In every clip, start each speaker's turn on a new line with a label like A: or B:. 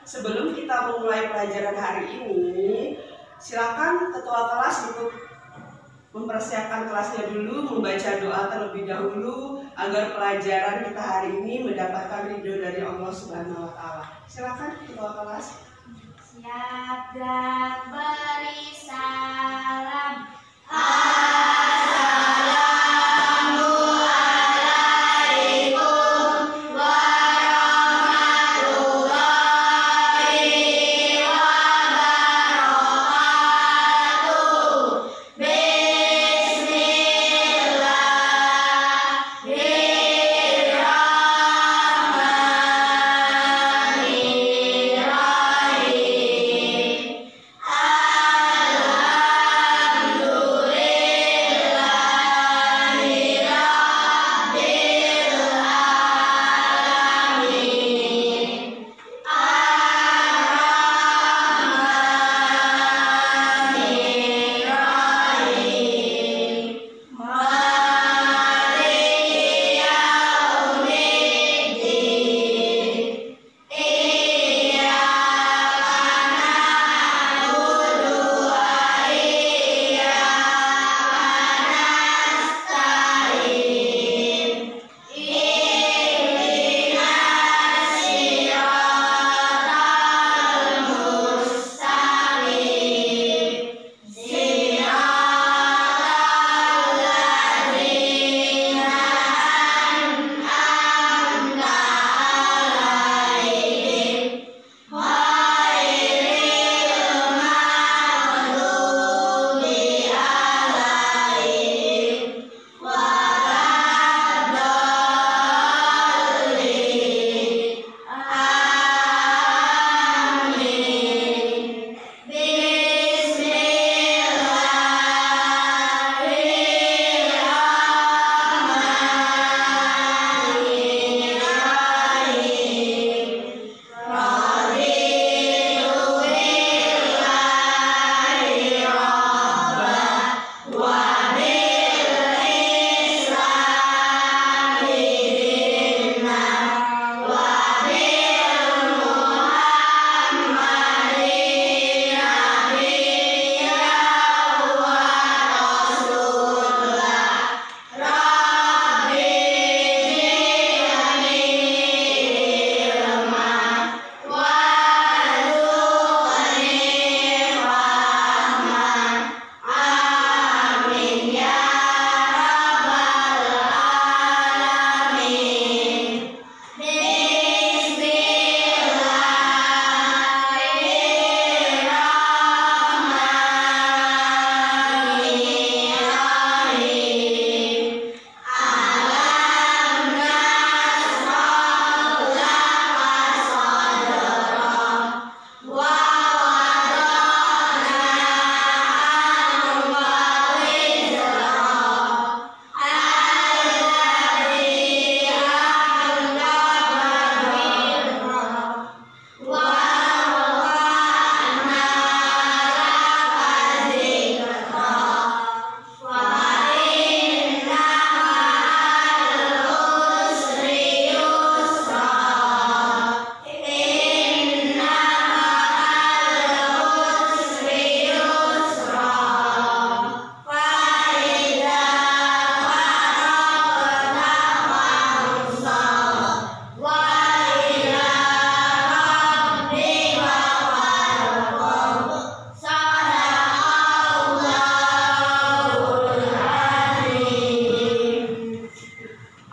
A: Sebelum kita memulai pelajaran hari ini, silakan ketua kelas untuk mempersiapkan kelasnya dulu, membaca doa terlebih dahulu agar pelajaran kita hari ini mendapatkan ridho dari Allah Subhanahu wa Ta'ala. Silakan ketua kelas.
B: Siap gerak beri salam.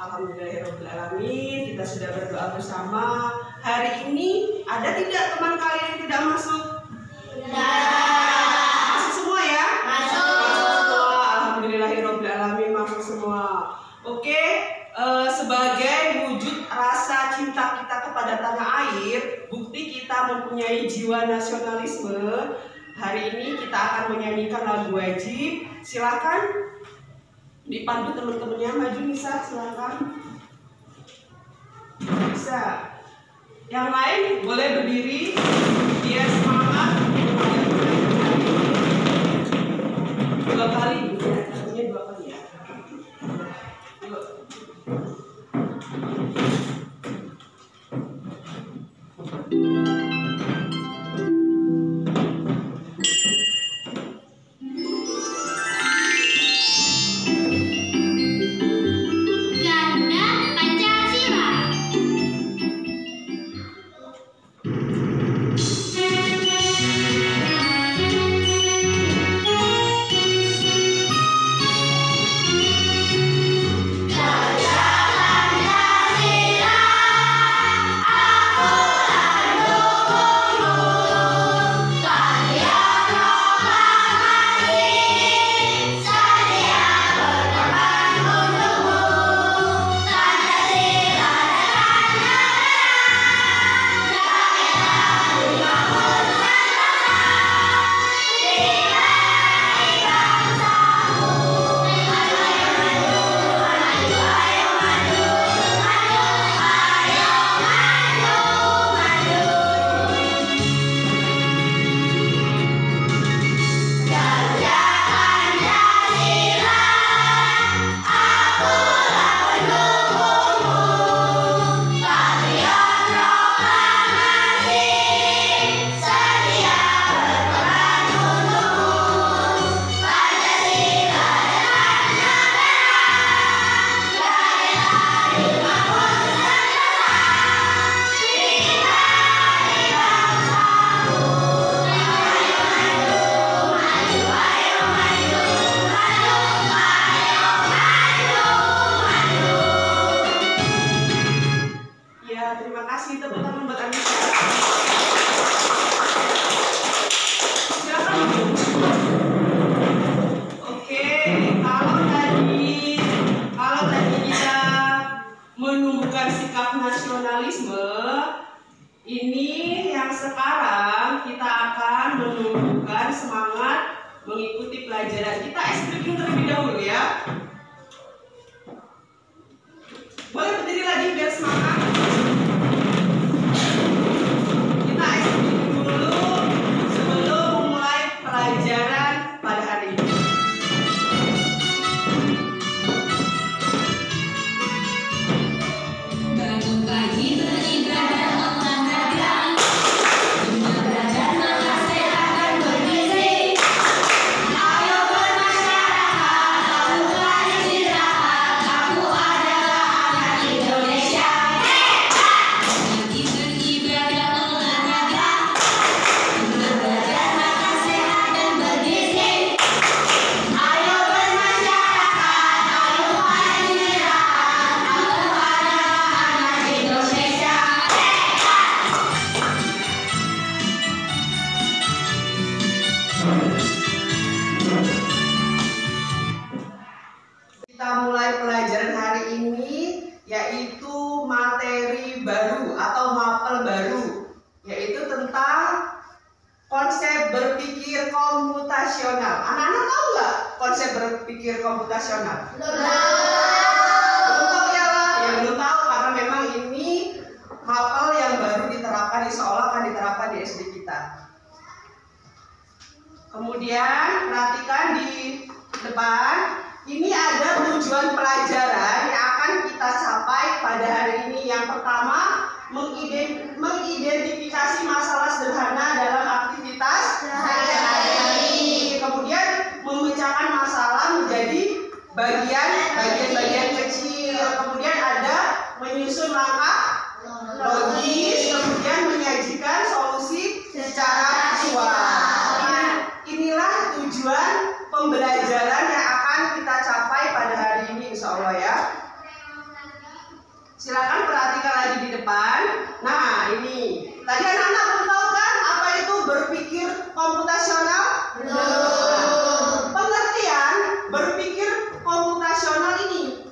A: Alhamdulillahirobbilalamin, kita sudah berdoa bersama. Hari ini ada tidak teman kalian yang tidak masuk? Masuk semua ya? Masuk semua. Alhamdulillahirobbilalamin, masuk semua. Oke, sebagai wujud rasa cinta kita kepada tanah air, bukti kita mempunyai jiwa nasionalisme, hari ini kita akan menyanyikan lagu wajib. Silakan dipandu teman-temannya, maju Nisa, silakan. Bisa. Yang lain boleh berdiri, biar semangat. Dua kali, ya, dua kali ya. Yuk. nasionalisme ini yang sekarang kita akan menumbuhkan semangat mengikuti pelajaran. Kita speaking terlebih dahulu ya. Boleh berdiri lagi biar semangat. Kita speaking dulu sebelum memulai pelajaran pada hari ini.
C: Bangun pagi beribadah olahraga, guna belajar maka sehat dan bergizi. Ayo bermasyarakat, lakukan istirahat. Aku adalah anak Indonesia. Pagi beribadah olahraga, guna belajar maka sehat dan bergizi. Ayo bermasyarakat, lakukan istirahat. Aku adalah anak Indonesia.
A: Kita mulai pelajaran hari ini yaitu materi baru atau mapel baru, yaitu tentang konsep berpikir komputasional. Anak-anak tahu nggak konsep berpikir komputasional? Belum tahu ya lah, ya belum tahu karena memang ini mapel yang baru diterapkan, insya Allah akan diterapkan di SD kita. Kemudian perhatikan di depan, ini ada tujuan pelajaran yang akan kita capai pada hari ini. Yang pertama, mengidentifikasi masalah sederhana dalam aktivitas sehari-hari. Kemudian memecahkan masalah menjadi bagian-bagian kecil. Kemudian ada menyusun langkah logis, kemudian menyajikan solusi secara visual. Inilah tujuan pembelajaran yang akan kita capai pada hari ini, insya Allah ya. Silakan perhatikan lagi di depan. Nah ini tadi anak-anak belum tahu kan apa itu berpikir komputasional? Belum. Pengertian berpikir komputasional ini.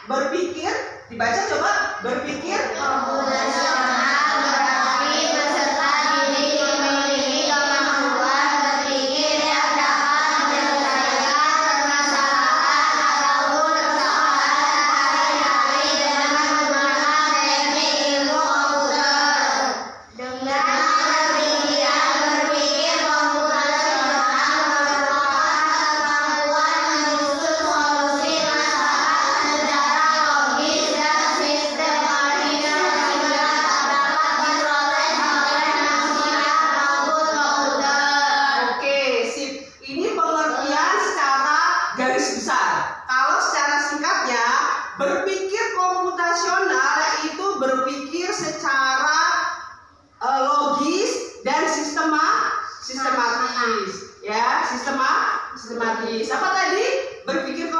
A: Berpikir, dibaca coba. Berpikir
B: Komputasional berarti beserta diri memiliki kemampuan berpikir yang dapat menyelesaikan permasalahan ataupun persoalan sehari-hari dengan menggunakan teknik ilmu komputer. Dengan pengertian berpikir komputasional merupakan kemampuan menyusun solusi masalah secara logis dan sistematis sehingga dapat diproses oleh manusia maupun komputer.
A: Oke, sip. Ini pengertian secara garis besar. Kalau secara singkatnya, berpikir komputasional yaitu berpikir secara logis dan sistematis. Ya, sistematis. Apa tadi? Berpikir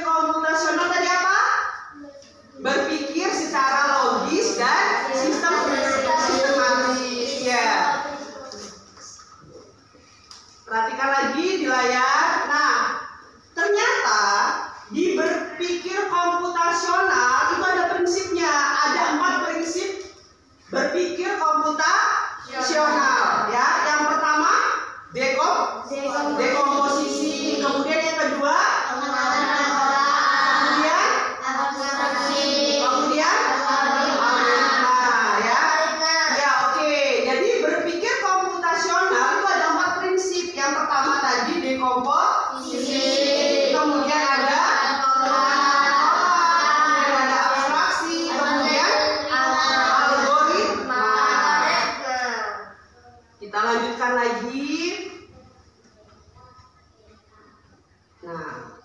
A: komputasional tadi apa? Berpikir secara logis dan sistematis. Ya. Perhatikan lagi di layar. Nah, ternyata di berpikir komputasional itu ada prinsipnya. Ada 4 prinsip berpikir komputasional. Ya, yang pertama dekomposisi. Kemudian yang kedua, kemudian ya. Ya, oke. Jadi berpikir komputasional itu ada 4 prinsip. Yang pertama tadi dekomposisi. Kemudian ada abstraksi. Kemudian algoritma. Kita lanjutkan lagi. Nah,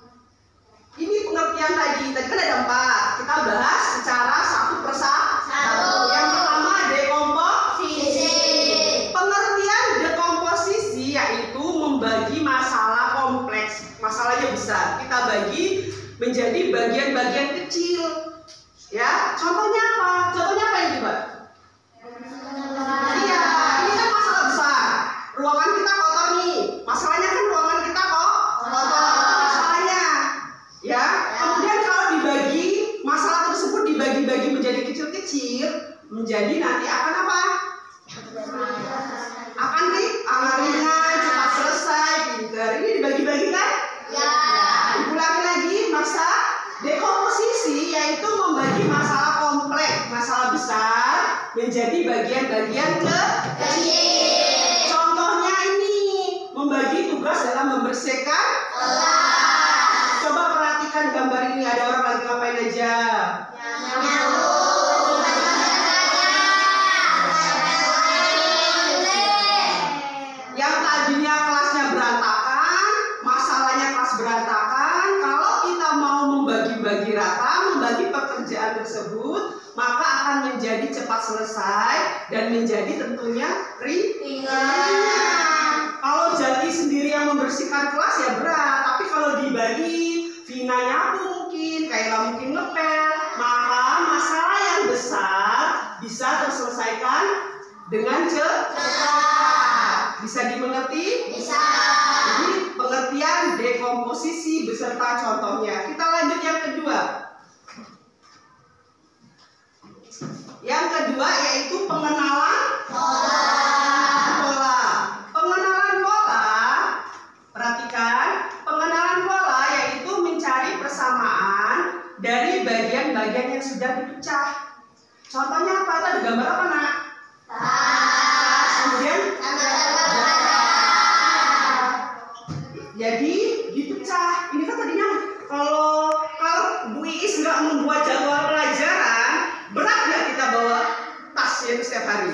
A: ini pengertian tadi kan ada 4. Kita bahas secara satu persatu. Yang pertama dekomposisi. Pengertian dekomposisi yaitu membagi masalah kompleks, masalahnya besar. Kita bagi menjadi bagian-bagian kecil. Ya, contohnya apa? Contohnya apa ini, Mbak? Iya, ini kan masalah besar. Ruangan kita kotor nih. Masalahnya kan ruangan kita kok kotor. Itu masalahnya. Ya, kemudian kalau dibagi masalah tersebut dibagi kecil menjadi nanti akan apa? Akan ringan, cepat selesai, pintar. Ini dibagi-bagi kan?
B: Ya.
A: Ulangi lagi, masa dekomposisi yaitu membagi masalah kompleks, masalah besar menjadi bagian-bagian kecil. Contohnya ini, membagi tugas dalam membersihkan
B: Kelas.
A: Coba perhatikan gambar ini, ada orang lagi ngapain aja? Yang tadinya kelasnya berantakan, masalahnya kelas berantakan. Kalau kita mau membagi-bagi rata, membagi pekerjaan tersebut, maka akan menjadi cepat selesai dan menjadi tentunya ringan. Kalau Jati sendiri yang membersihkan kelas ya berat, tapi kalau dibagi, Vina nyapu mungkin, Kaila mungkin ngepel, maka masalah yang besar bisa terselesaikan dengan cepat. Bisa dimengerti?
B: Bisa.
A: Ini pengertian dekomposisi beserta contohnya. Kita lanjut yang kedua. Yang kedua yaitu pengenalan pola. Pengenalan pola, perhatikan, pengenalan pola yaitu mencari persamaan dari bagian-bagian yang sudah dipecah. Contohnya apa? Ada gambar apa, Nak? Kemudian jadi dipecah. Ini kan tadinya kalau Bu Iis nggak membuat jadwal pelajaran, berat nggak kita bawa tasnya itu setiap hari?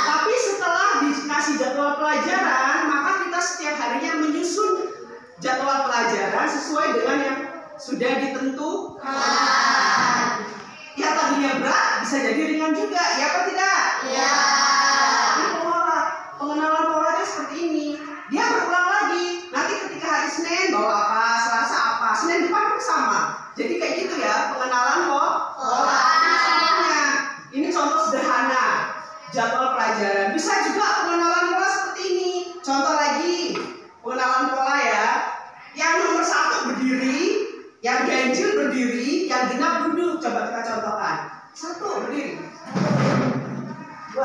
A: Tapi setelah dikasih jadwal pelajaran, maka kita setiap harinya menyusun jadwal pelajaran sesuai dengan yang sudah ditentukan. Ya tadinya berat bisa jadi ringan juga, ya apa tidak?
B: Ya.
A: Ini pola, pengenalan polanya seperti ini. Dia berulang lagi. Nanti ketika hari Senin bawa apa, Selasa apa, Senin depan pun sama. Jadi kayak gitu ya, pengenalan pola. Contohnya, ini contoh sederhana jadwal pelajaran. Bisa juga pengenalan pola seperti ini. Contoh lagi, pengenalan pola ya. Yang nomor 1 berdiri, yang ganjil berdiri, yang genap duduk. Coba kita contohkan. 1 berdiri. 2,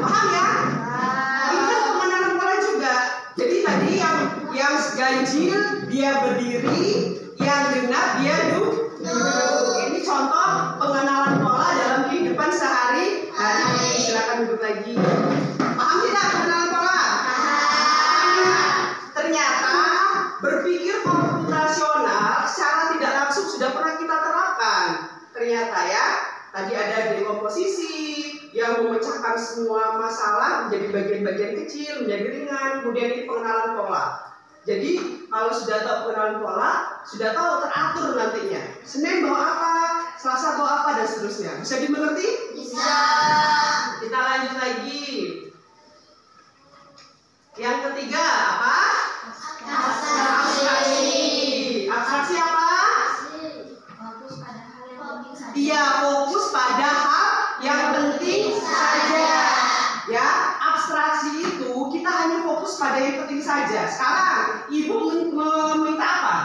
A: paham ya? Ini kan pengenalan pola juga. Jadi tadi yang ganjil dia berdiri, yang genap dia duduk. Ini contoh pengenalan pola dalam kehidupan sehari-hari. Silakan duduk lagi. Paham tidak pengenalan pola? Ternyata berpikir komputasional secara tidak langsung sudah pernah kita terapkan. Ternyata ya, tadi ada dekomposisi yang memecahkan semua masalah menjadi bagian-bagian kecil, menjadi ringan. Kemudian ini pengenalan pola. Jadi kalau sudah tahu pengenalan pola, sudah tahu teratur nantinya. Senin bawa apa, Selasa bawa apa dan seterusnya. Bisa dimengerti?
B: Bisa.
A: Kita lanjut lagi. Yang ketiga apa? Abstraksi. Abstraksi apa? Iya, fokus pada hal yang penting saja. Ya, abstraksi itu kita hanya fokus pada yang penting saja. Sekarang ibu meminta apa?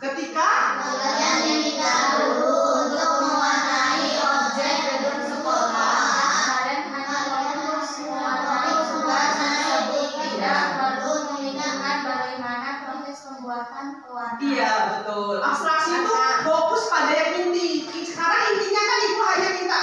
A: Ketika
B: Kalian diminta guru untuk mewarnai objek gedung sekolah. Kalian hanya fokus mewarnai warna tersebut, tidak perlu memikirkan bagaimana proses pembuatan pewarna.
A: iya betul. Abstraksi itu fokus pada yang inti. Sekarang intinya kan ibu hanya minta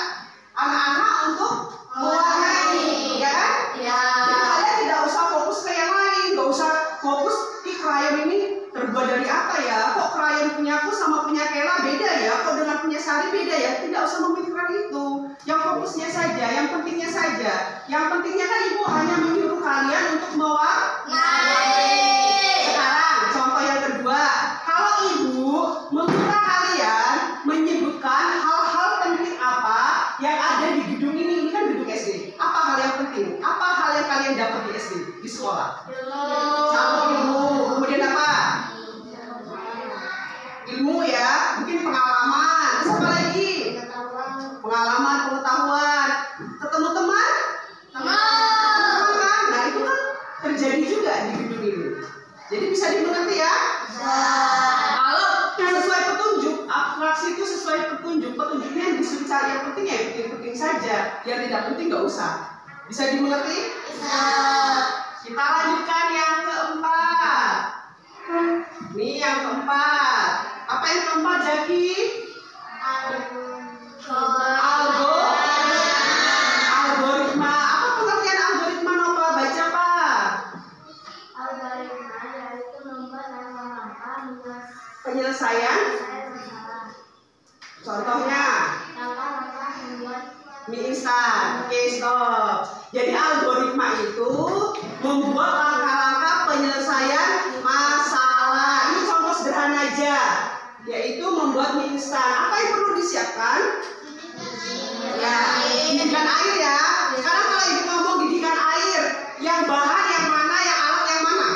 A: anak-anak untuk mewarnai, ya kan?
B: Ya.
A: Jadi kalian tidak usah fokus ke yang lain, nggak usah fokus krayon ini terbuat dari apa ya? Kok krayon punyaku sama punya Kela beda ya? Kok dengan punya Sari beda ya? Tidak usah memikirkan itu. Yang fokusnya saja, yang pentingnya saja. Yang pentingnya kan ibu hanya menyuruh kalian untuk mewarnai. Sekarang contoh yang kedua, kalau ibu meminta kalian menyebutkan hal-hal penting apa yang ada di gedung ini kan gedung SD. Apa hal yang penting? Apa hal yang kalian dapat di SD, di sekolah? Satu ilmu, kemudian apa? Ilmu ya, mungkin pengalaman. cari yang penting ya penting-penting saja, yang tidak penting nggak usah. Bisa dimengerti?
B: Bisa.
A: Kita lanjutkan yang keempat. Nih yang keempat. Apa yang keempat, Jaki? Algoritma. Apa pengertian algoritma, Nova? Baca, Pak.
B: Algoritma yaitu membuat langkah-langkah
A: Penyelesaian.
B: masalah.
A: Contohnya,
B: Langkah-langkah membuat
A: mie instan. Oke, stop. Jadi algoritma itu membuat langkah-langkah penyelesaian masalah. Ini contoh sederhana aja, yaitu membuat mie instan. Apa yang perlu disiapkan? Ya, didikan air ya. Sekarang kalau ibu ngomong didikan air, yang bahan yang mana, yang alat yang mana?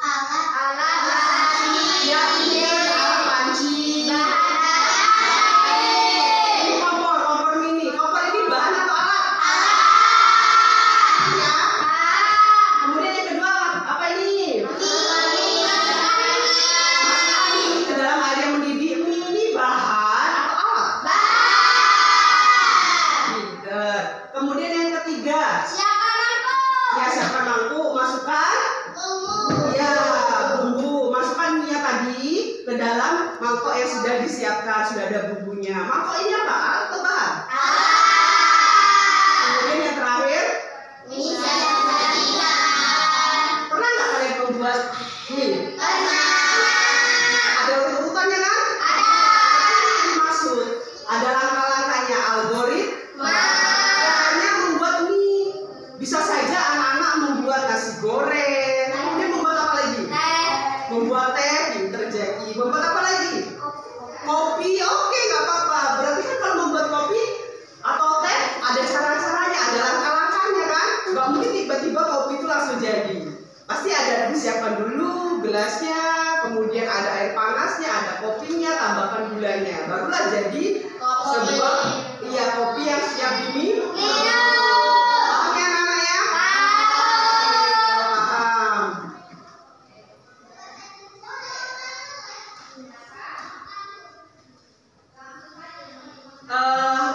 B: alat panci.
A: Ya, ini alat panci. Ini kompor mini. Kompor ini bahan atau alat? Ya. Kemudian yang kedua, apa ini? Masukkan ini ke dalam air yang mendidih. Ini bahan atau alat? Pinter. Kemudian yang ketiga, ya siapkan mangkuk, masukkan ya bumbu. Masukkan minyak tadi ke dalam mangkok yang sudah disiapkan, sudah ada bumbunya. Mangkok ini apa? Alat atau bahan? Kemudian yang terakhir, pernah nggak kalian membuat mie? Ada urutannya kan? Ini yang dimaksud. Ada langkah-langkahnya, algoritma. Caranya membuat mie. Bisa saja anak-anak membuat nasi goreng. Kemudian membuat apa lagi? Membuat teh, pinter Jaki. Membuat apa lagi? Kopi. Oke, nggak apa-apa. Berarti kan kalau membuat kopi atau teh ada cara-caranya, ada langkah-langkahnya kan? Nggak mungkin tiba-tiba kopi itu langsung jadi. Pasti ada disiapkan dulu gelasnya, kemudian ada air panasnya, ada kopinya, tambahkan gulanya. Barulah jadi sebuah kopi yang siap diminum. Oke anak-anak ya? Paham.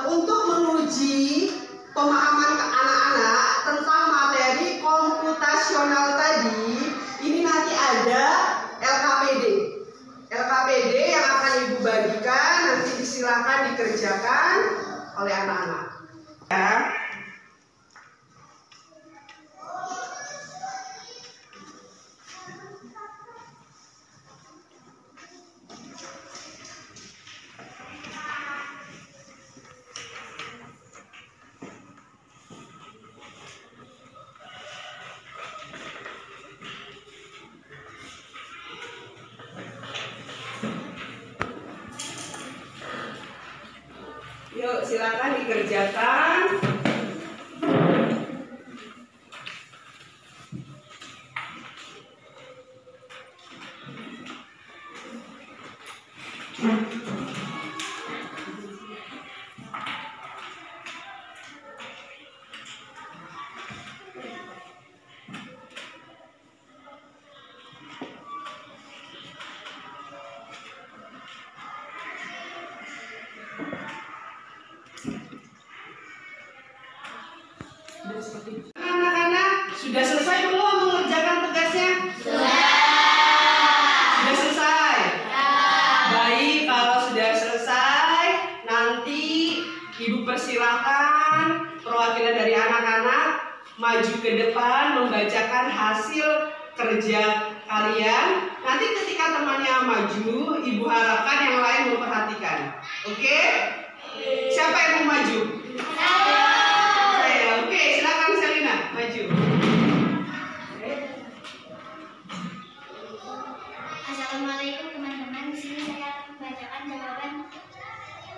A: Untuk menguji pemahaman anak-anak tentang materi komputasional tadi, ini nanti ada LKPD. LKPD yang akan Ibu bagikan, nanti disilakan dikerjakan oleh anak-anak. Ya. Yuk, silakan dikerjakan. Anak-anak, sudah selesai belum mengerjakan tugasnya? Sudah selesai? Baik, kalau sudah selesai, nanti Ibu persilakan perwakilan dari anak-anak maju ke depan membacakan hasil kerja kalian. Nanti ketika temannya maju, Ibu harapkan yang lain memperhatikan. Oke? Siapa yang mau maju? Saya. Oke, silakan Selina maju.
B: Assalamualaikum teman-teman. Di sini saya akan membacakan jawaban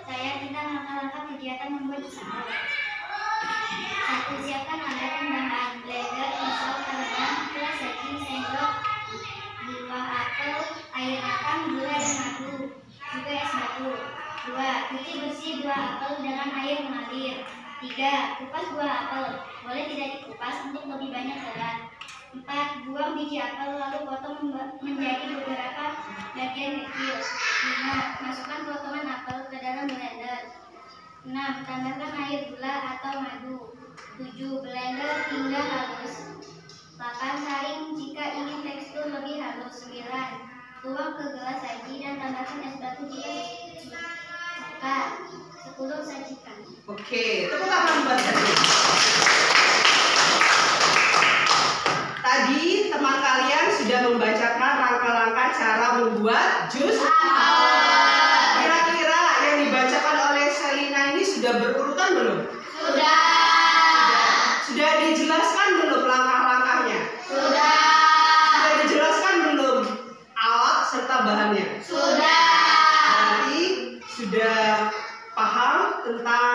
B: saya tentang langkah-langkah kegiatan membuat usaha. 1. Siapkan alat dan bahan: blender, pisau, terbang, gelas daging, sendok, buah apel, air matang, gula dan madu, juga es batu. 2. Cuci bersih buah apel dengan air mengalir. 3. Kupas buah apel, boleh tidak dikupas untuk lebih banyak serat. 4. Buang biji apel lalu potong menjadi beberapa bagian kecil. 5. Masukkan potongan apel ke dalam blender. 6. Tambahkan air gula atau madu. 7. Blender hingga halus. 8. Saring jika ingin tekstur lebih halus. 9. Tuang ke gelas saji dan tambahkan es batu jika suka. 10. Sajikan.
A: Oke, tepuk tangan buat tadi. Tadi teman kalian sudah membacakan langkah-langkah cara membuat jus apel. Kira-kira yang dibacakan oleh Selina ini sudah berurutan belum?
B: Sudah.
A: Sudah dijelaskan belum langkah-langkahnya?
B: Sudah.
A: Sudah dijelaskan belum alat serta bahannya?
B: Sudah.
A: Berarti sudah paham tentang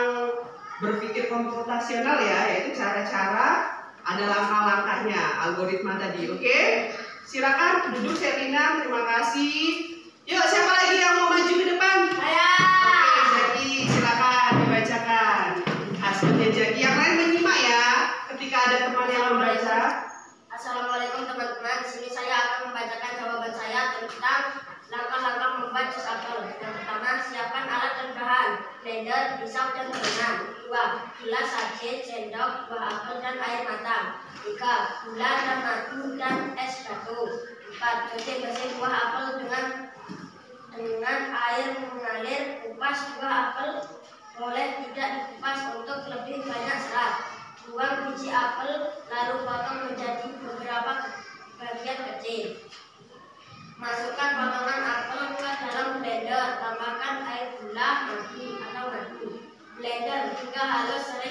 A: berpikir komputasional ya, yaitu cara-cara ada langkah-langkahnya, algoritma tadi. Oke? Silakan duduk Selina, terima kasih. Yuk, siapa lagi yang mau maju ke depan?
B: Saya.
A: Oke, Jaki, silakan dibacakan hasilnya Jaki. Yang lain menyimak ya, ketika ada teman yang membaca.
B: Assalamualaikum teman-teman. Di sini saya akan membacakan jawaban saya tentang langkah-langkah membuat jus apel. Yang pertama, siapkan alat dan bahan: blender, pisau, dan tangan. 2. Gelas saja, sendok, buah apel, dan air matang. 3. Gula dan madu dan es batu. 4. Bersih-bersih buah apel dengan air mengalir. Kupas buah apel, boleh tidak dikupas untuk lebih banyak serat. Buang biji apel, lalu potong menjadi beberapa bagian kecil. Masukkan potongan apel ke dalam blender. Tambahkan air gula, madu. Blender hingga halus,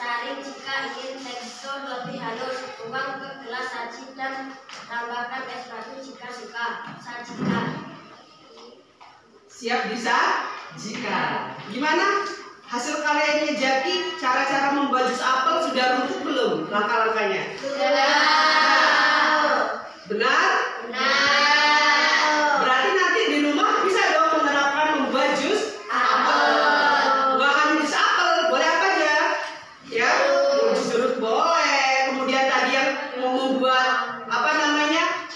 B: saring jika ingin tekstur lebih halus. Tuang ke gelas saji dan tambahkan es batu jika suka. Sajikan.
A: Siap bisa? Jika. Gimana? Hasil karyanya Jaki, cara-cara membuat jus apel sudah runtuh belum langkah-langkahnya?
B: Sudah.
A: Benar?
B: Benar.
A: Berarti nanti di rumah bisa dong menerapkan membuat jus apel. Bukan hanya jus apel, boleh apa aja? Ya, jus jeruk boleh. Kemudian tadi yang mau membuat apa namanya?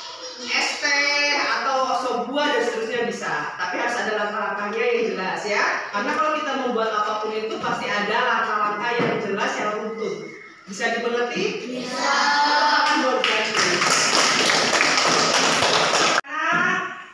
A: Es teh atau sop buah dan seterusnya bisa. Tapi harus ada langkah-langkahnya yang jelas ya. Karena kalau kita membuat apapun itu pasti ada langkah-langkah yang jelas yang runtut. Bisa dimengerti?
B: Bisa.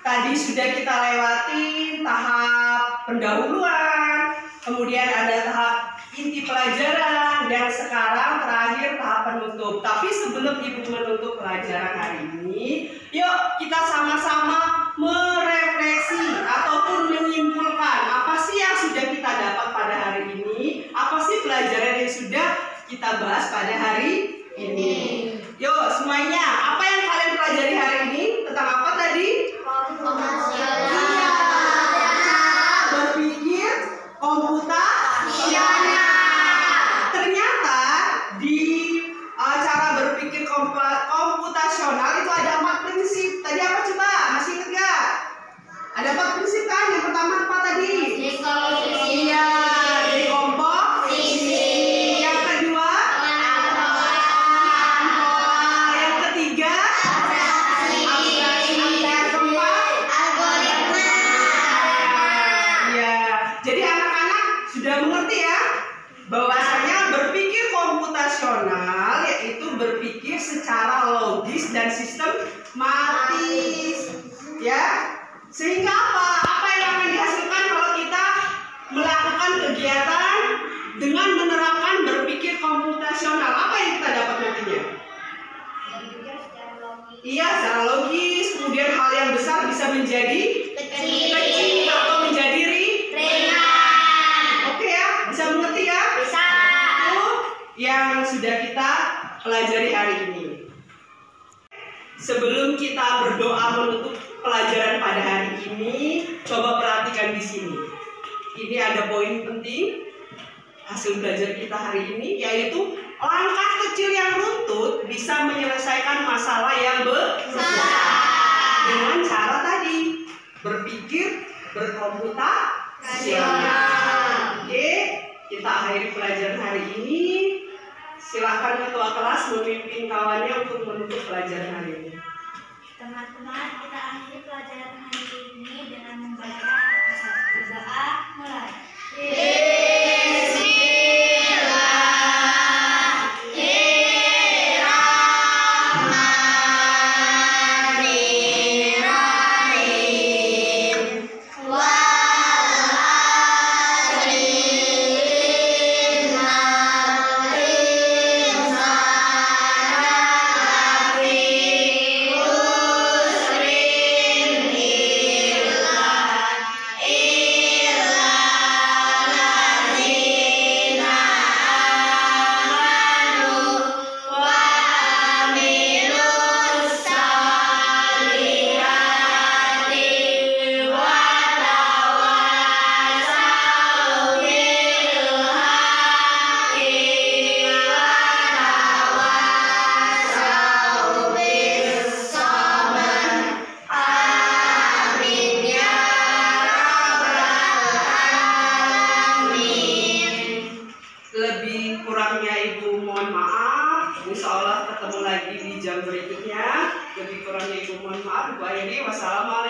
A: Tadi sudah kita lewati tahap pendahuluan, kemudian ada tahap inti pelajaran, dan sekarang terakhir tahap penutup. Tapi sebelum Ibu menutup pelajaran hari ini, yuk kita sama-sama merefleksi ataupun menyimpulkan apa sih yang sudah kita dapat pada hari ini, apa sih pelajaran yang sudah kita bahas pada hari ini. Yuk semuanya, apa yang kalian pelajari hari ini? Tentang apa tadi? Berpikir komputasional. Ternyata di cara berpikir komputasional itu ada 4 prinsip. Tadi apa coba? Masih ingat gak? Ada 4 prinsip kan? Yang pertama apa tadi? Iya, dari kelompok. Yang kedua, yang ketiga, jadi anak-anak sudah mengerti ya bahwasanya berpikir komputasional yaitu berpikir secara logis dan sistematis ya. Sehingga apa yang akan dihasilkan kalau kita melakukan kegiatan dengan menerapkan berpikir komputasional? Apa yang kita dapat nantinya? Iya, secara logis. Kemudian hal yang besar bisa menjadi kecil atau menjadi ringan. Oke ya, bisa mengerti ya?
B: Bisa.
A: Itu yang sudah kita pelajari hari ini. Sebelum kita berdoa menutup pelajaran pada hari ini, coba perhatikan di sini. Ini ada poin penting hasil belajar kita hari ini, yaitu langkah kecil yang runtut bisa menyelesaikan masalah yang besar dengan cara tadi berpikir berkomputasional. Oke, kita akhiri pelajaran hari ini. Silakan ketua kelas memimpin kawannya untuk menutup pelajaran hari ini.
B: Teman-teman, kita akhiri pelajaran hari ini dengan membaca doa mulai.
A: Ibu akhiri. Wassalamualaikum.